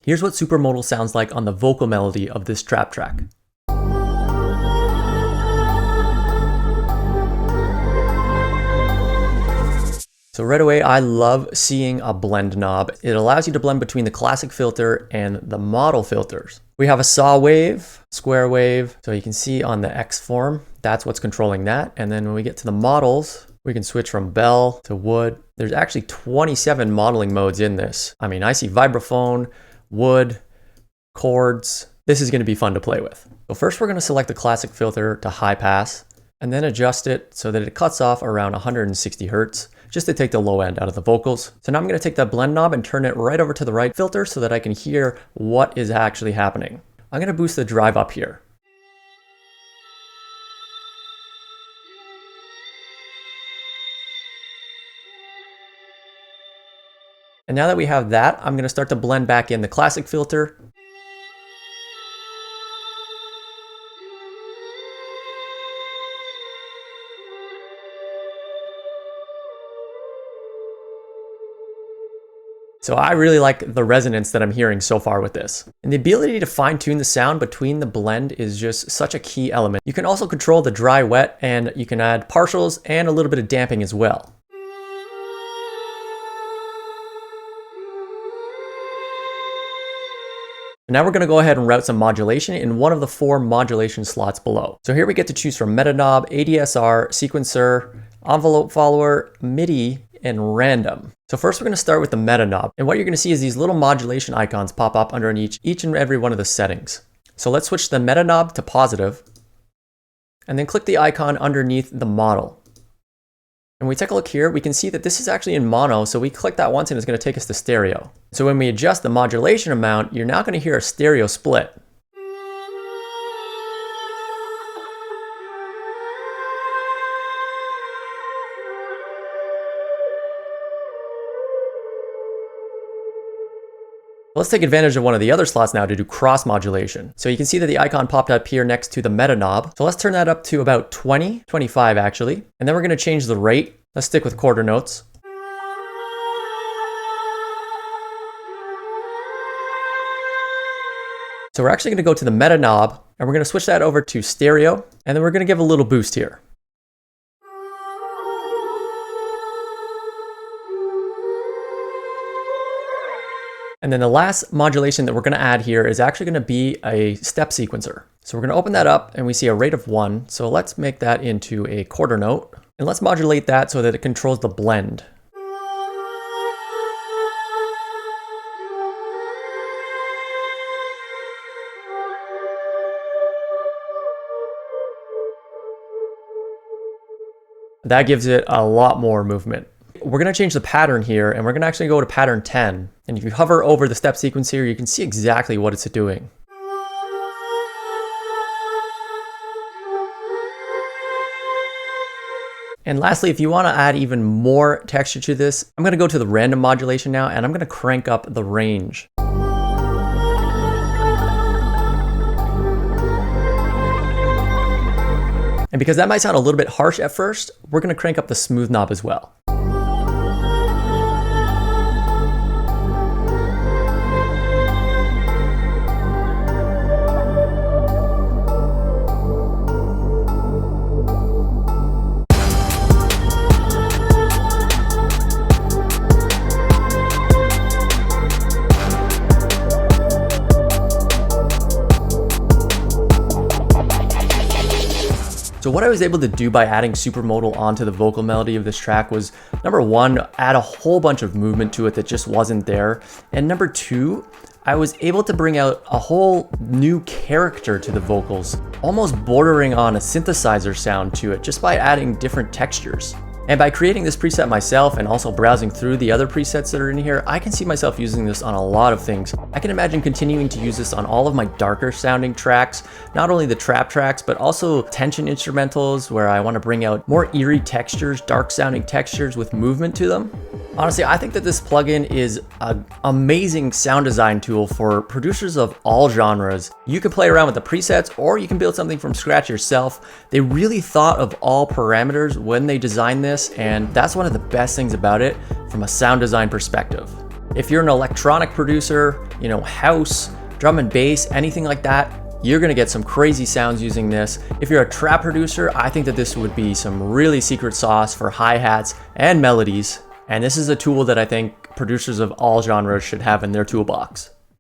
Here's what Supermodal sounds like on the vocal melody of this trap track. So right away, I love seeing a blend knob. It allows you to blend between the classic filter and the modal filters. We have a saw wave, square wave. So you can see on the X form, that's what's controlling that. And then when we get to the modals, we can switch from bell to wood. There's actually 27 modeling modes in this. I mean, I see vibraphone, wood, chords. This is going to be fun to play with. So first we're going to select the classic filter to high pass and then adjust it so that it cuts off around 160 Hertz just to take the low end out of the vocals. So now I'm going to take that blend knob and turn it right over to the right filter so that I can hear what is actually happening. I'm going to boost the drive up here. And now that we have that, I'm going to start to blend back in the classic filter. So I really like the resonance that I'm hearing so far with this. And the ability to fine tune the sound between the blend is just such a key element. You can also control the dry wet and you can add partials and a little bit of damping as well. Now we're going to go ahead and route some modulation in one of the 4 modulation slots below. So here we get to choose from meta knob, ADSR, sequencer, envelope follower, MIDI, and random. So first we're going to start with the meta knob. And what you're going to see is these little modulation icons pop up underneath each and every one of the settings. So let's switch the meta knob to positive and then click the icon underneath the modal. And we take a look here, we can see that this is actually in mono, so we click that once and it's going to take us to stereo. So when we adjust the modulation amount, you're now going to hear a stereo split. Let's take advantage of one of the other slots now to do cross modulation. So you can see that the icon popped up here next to the meta knob. So let's turn that up to about 20, 25 actually. And then we're going to change the rate. Let's stick with quarter notes. So we're actually going to go to the meta knob and we're going to switch that over to stereo. And then we're going to give a little boost here. And then the last modulation that we're going to add here is actually going to be a step sequencer. So we're going to open that up and we see a rate of 1. So let's make that into a quarter note and let's modulate that so that it controls the blend. That gives it a lot more movement. We're going to change the pattern here and we're going to actually go to pattern 10. And if you hover over the step sequencer, you can see exactly what it's doing. And lastly, if you want to add even more texture to this, I'm going to go to the random modulation now and I'm going to crank up the range. And because that might sound a little bit harsh at first, we're going to crank up the smooth knob as well. So what I was able to do by adding Supermodal onto the vocal melody of this track was, number 1, add a whole bunch of movement to it that just wasn't there. And number 2, I was able to bring out a whole new character to the vocals, almost bordering on a synthesizer sound to it just by adding different textures. And by creating this preset myself and also browsing through the other presets that are in here, I can see myself using this on a lot of things. I can imagine continuing to use this on all of my darker sounding tracks, not only the trap tracks, but also tension instrumentals where I want to bring out more eerie textures, dark sounding textures with movement to them. Honestly, I think that this plugin is an amazing sound design tool for producers of all genres. You can play around with the presets or you can build something from scratch yourself. They really thought of all parameters when they designed this, and that's one of the best things about it from a sound design perspective. If you're an electronic producer, you know, house, drum and bass, anything like that, you're gonna get some crazy sounds using this. If you're a trap producer, I think that this would be some really secret sauce for hi-hats and melodies. And this is a tool that I think producers of all genres should have in their toolbox.